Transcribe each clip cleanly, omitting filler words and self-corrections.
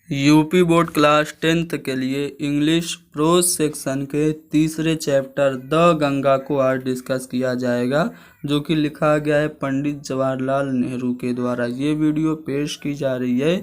UP board class 10th के लिए English pros section के तीसरे चैप्टर द गंगा को आज डिस्कस किया जाएगा, जो कि लिखा गया है पंडित जवाहरलाल नेहरू के द्वारा। ये वीडियो पेश की जा रही है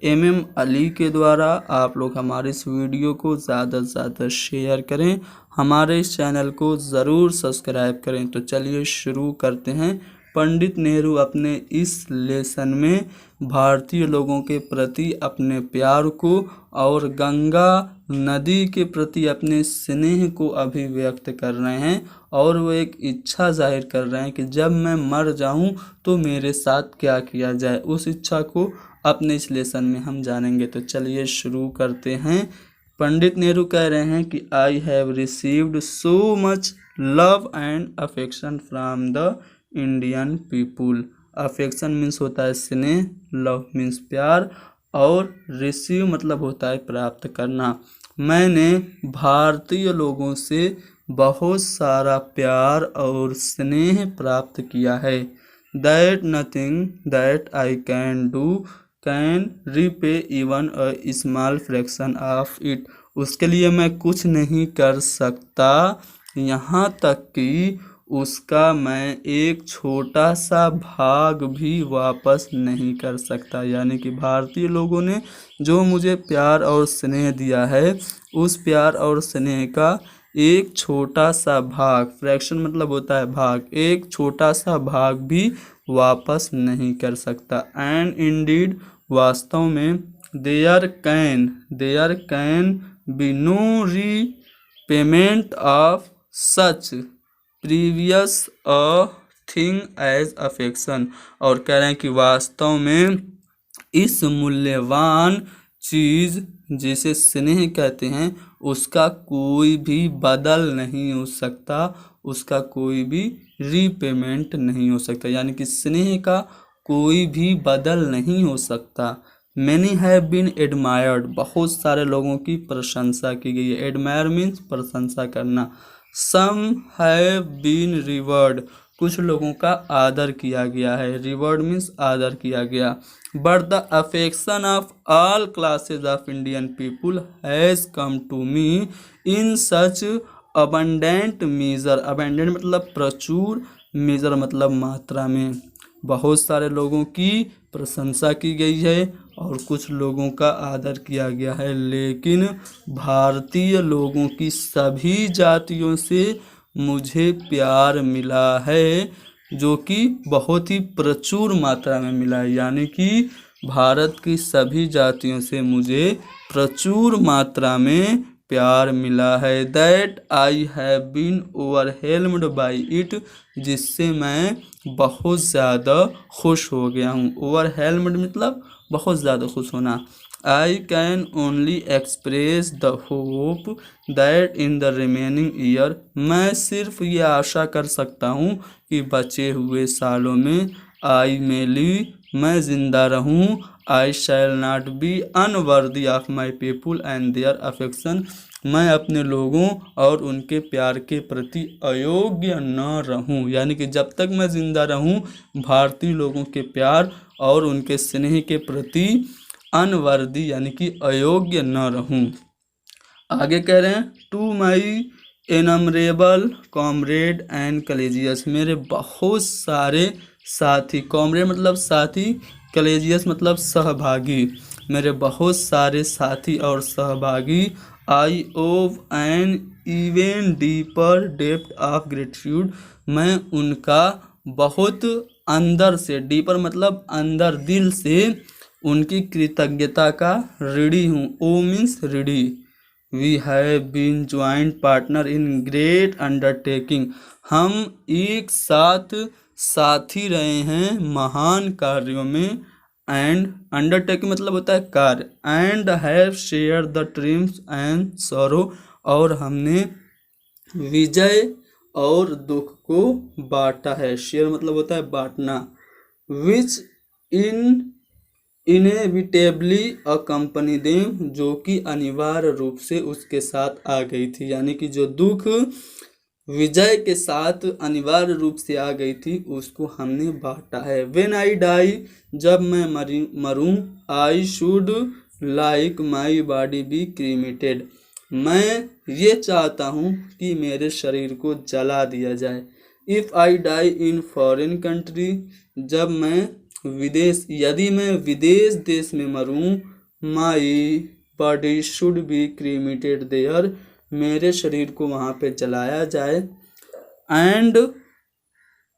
MM अली के द्वारा। आप लोग हमारे इस वीडियो को ज़्यादा से ज़्यादा शेयर करें, हमारे इस चैनल को ज़रूर सब्सक्राइब करें। तो चलिए शुरू करते हैं। पंडित नेहरू अपने इस लेसन में भारतीय लोगों के प्रति अपने प्यार को और गंगा नदी के प्रति अपने स्नेह को अभिव्यक्त कर रहे हैं, और वो एक इच्छा जाहिर कर रहे हैं कि जब मैं मर जाऊं तो मेरे साथ क्या किया जाए। उस इच्छा को अपने इस लेसन में हम जानेंगे। तो चलिए शुरू करते हैं। पंडित नेहरू कह रहे हैं कि I have received so much love and affection from the Indian people. Affection means होता है स्नेह, लव मीन्स प्यार, और रिसीव मतलब होता है प्राप्त करना। मैंने भारतीय लोगों से बहुत सारा प्यार और स्नेह प्राप्त किया है। That nothing that I can do can repay even a small fraction of it. उसके लिए मैं कुछ नहीं कर सकता, यहाँ तक कि उसका मैं एक छोटा सा भाग भी वापस नहीं कर सकता। यानी कि भारतीय लोगों ने जो मुझे प्यार और स्नेह दिया है, उस प्यार और स्नेह का एक छोटा सा भाग, फ्रैक्शन मतलब होता है भाग, एक छोटा सा भाग भी वापस नहीं कर सकता। एंड इंडीड वास्तव में there can be no repayment of such previous a thing as affection. और कह रहे हैं कि वास्तव में इस मूल्यवान चीज़ जिसे स्नेह कहते हैं, उसका कोई भी बदल नहीं हो सकता, उसका कोई भी रीपेमेंट नहीं हो सकता। यानी कि स्नेह का कोई भी बदल नहीं हो सकता। मैनी हैव बीन एडमायर्ड, बहुत सारे लोगों की प्रशंसा की गई है। एडमायर मीन्स प्रशंसा करना। सम हैव बीन रिवर्ड, कुछ लोगों का आदर किया गया है। रिवर्ड मीन्स आदर किया गया। But the affection of all classes of Indian people has come to me in such abundant measure. Abundant मतलब प्रचुर, मेजर मतलब मात्रा में। बहुत सारे लोगों की प्रशंसा की गई है और कुछ लोगों का आदर किया गया है, लेकिन भारतीय लोगों की सभी जातियों से मुझे प्यार मिला है, जो कि बहुत ही प्रचुर मात्रा में मिला है। यानी कि भारत की सभी जातियों से मुझे प्रचुर मात्रा में प्यार मिला है। That I have been overwhelmed by it, जिससे मैं बहुत ज़्यादा खुश हो गया हूँ। ओवरहेल्म्ड मतलब बहुत ज़्यादा खुश होना। I can only express the hope that in the remaining year, मैं सिर्फ ये आशा कर सकता हूँ कि बचे हुए सालों में आई मे लिव, मैं जिंदा रहूँ। I shall not be unworthy of my people and their affection, मैं अपने लोगों और उनके प्यार के प्रति अयोग्य न रहूं। यानी कि जब तक मैं जिंदा रहूं, भारतीय लोगों के प्यार और उनके स्नेह के प्रति अनवर्दी यानी कि अयोग्य न रहूं। आगे कह रहे हैं टू माई एनमरेबल कॉमरेड एंड कलेजियस, मेरे बहुत सारे साथी, कॉमरेड मतलब साथी, कलेजियस मतलब सहभागी, मेरे बहुत सारे साथी और सहभागी। I owe an even deeper depth of gratitude, मैं उनका बहुत अंदर से, डीपर मतलब अंदर, दिल से उनकी कृतज्ञता का ऋणी हूँ। ओ मीन्स ऋणी। We have been joint partner in great undertaking, हम एक साथ साथी रहे हैं महान कार्यों में। एंड अंडरटेकिंग मतलब होता है कार्य। And have share the TRIMS and sorrow, और हमने विजय और दुख को बांटा है। शेयर मतलब होता है बांटना। विच इन इनएविटेबली अकम्पनी देम, जो कि अनिवार्य रूप से उसके साथ आ गई थी। यानी कि जो दुख विजय के साथ अनिवार्य रूप से आ गई थी, उसको हमने बांटा है। व्हेन आई डाई, जब मैं मरूं, I should like my body be cremated. मैं ये चाहता हूँ कि मेरे शरीर को जला दिया जाए। If I die in foreign country, जब मैं यदि मैं विदेश देश में मरूँ, my body should be cremated there, मेरे शरीर को वहाँ पे जलाया जाए। And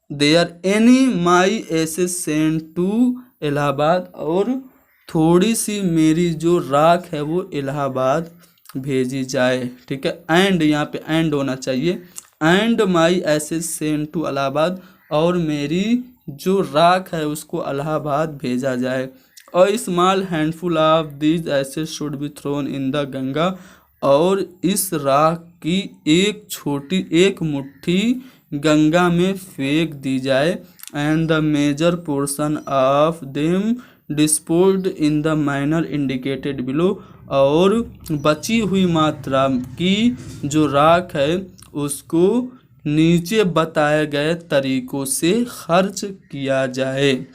there any my ashes send to Allahabad, और थोड़ी सी मेरी जो राख है वो इलाहाबाद भेजी जाए। ठीक है, एंड यहाँ पे एंड होना चाहिए। And my ashes send to Allahabad, और मेरी जो राख है उसको इलाहाबाद भेजा जाए। और small handful of these ashes should be thrown in the Ganga, और इस राख की एक मुट्ठी गंगा में फेंक दी जाए। And the major portion of them disposed in the manner indicated below, और बची हुई मात्रा की जो राख है उसको नीचे बताए गए तरीकों से खर्च किया जाए।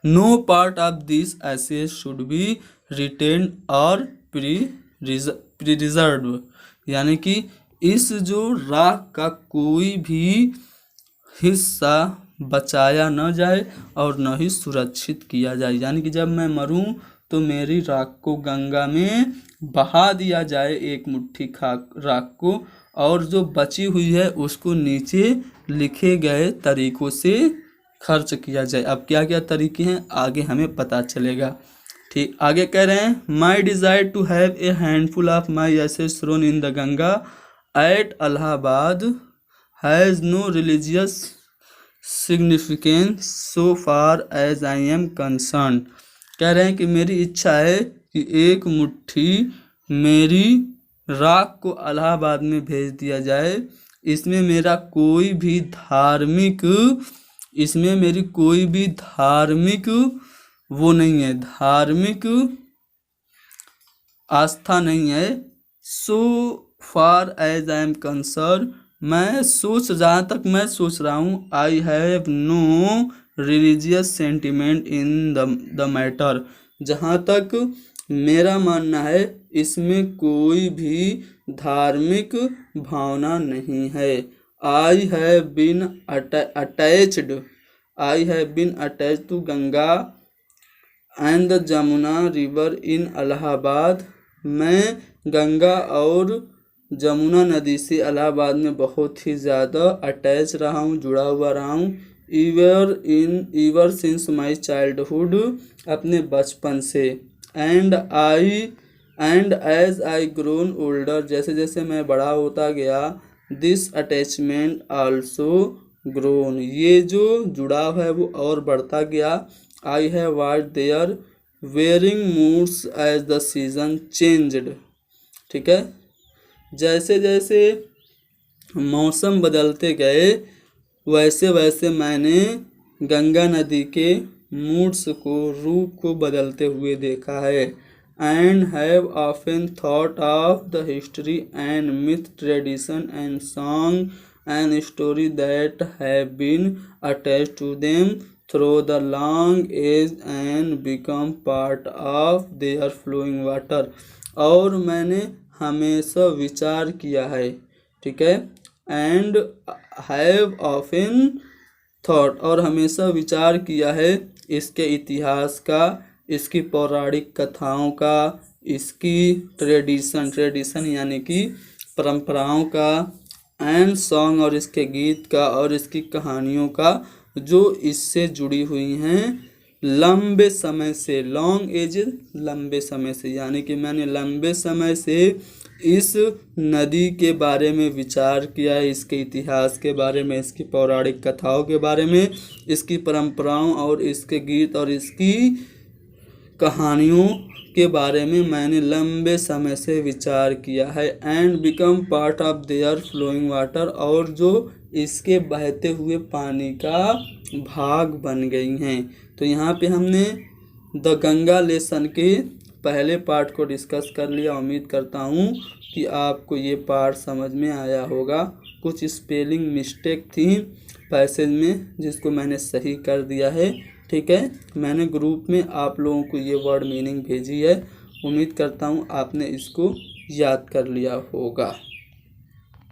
No part of this asset should be retained और प्रिजर्व, यानी कि इस जो राख का कोई भी हिस्सा बचाया न जाए और न ही सुरक्षित किया जाए। यानी कि जब मैं मरूं तो मेरी राख को गंगा में बहा दिया जाए, एक मुट्ठी राख को, और जो बची हुई है उसको नीचे लिखे गए तरीकों से खर्च किया जाए। अब क्या क्या तरीके हैं आगे हमें पता चलेगा। ठीक, आगे कह रहे हैं my desire to have a handful of my एसेट्स thrown in the Ganga at Allahabad has no religious significance so far as I am concern. कह रहे हैं कि मेरी इच्छा है कि एक मुट्ठी मेरी राख को इलाहाबाद में भेज दिया जाए। इसमें मेरी कोई भी धार्मिक वो नहीं है, धार्मिक आस्था नहीं है। So far as I am concern, जहाँ तक मैं सोच रहा हूँ, I have no religious sentiment in the matter, जहाँ तक मेरा मानना है इसमें कोई भी धार्मिक भावना नहीं है। I have been attached to Ganga and the Jamuna river in Allahabad, मैं गंगा और जमुना नदी से इलाहाबाद में बहुत ही ज़्यादा अटैच रहा हूँ, जुड़ा हुआ रहा हूँ। ईवर सिंस माई चाइल्डहुड, अपने बचपन से। And as I grown older, जैसे जैसे मैं बड़ा होता गया, दिस अटैचमेंट आल्सो ग्रोन, ये जो जुड़ाव है वो और बढ़ता गया। I have watched their varying moods as the season changed. ठीक है, जैसे जैसे मौसम बदलते गए वैसे वैसे मैंने गंगा नदी के मूड्स को, रूप को बदलते हुए देखा है। And have often thought of the history and myth, tradition and song and story that have been attached to them through the long age and become part of their flowing water, और मैंने हमेशा विचार किया है। ठीक है, and have often thought, और हमेशा विचार किया है इसके इतिहास का, इसकी पौराणिक कथाओं का, इसकी ट्रेडिशन यानी कि परंपराओं का, एंड सॉन्ग और इसके गीत का, और इसकी कहानियों का जो इससे जुड़ी हुई हैं लंबे समय से। लॉन्ग एज, लंबे समय से, यानी कि मैंने लंबे समय से इस नदी के बारे में विचार किया है, इसके इतिहास के बारे में, इसकी पौराणिक कथाओं के बारे में, इसकी परंपराओं और इसके गीत और इसकी कहानियों के बारे में मैंने लंबे समय से विचार किया है। And become part of their flowing water, और जो इसके बहते हुए पानी का भाग बन गई हैं। तो यहाँ पे हमने द गंगा लेसन के पहले पार्ट को डिस्कस कर लिया। उम्मीद करता हूँ कि आपको ये पार्ट समझ में आया होगा। कुछ स्पेलिंग मिस्टेक थी पैसेज में जिसको मैंने सही कर दिया है। ठीक है, मैंने ग्रुप में आप लोगों को ये वर्ड मीनिंग भेजी है, उम्मीद करता हूँ आपने इसको याद कर लिया होगा।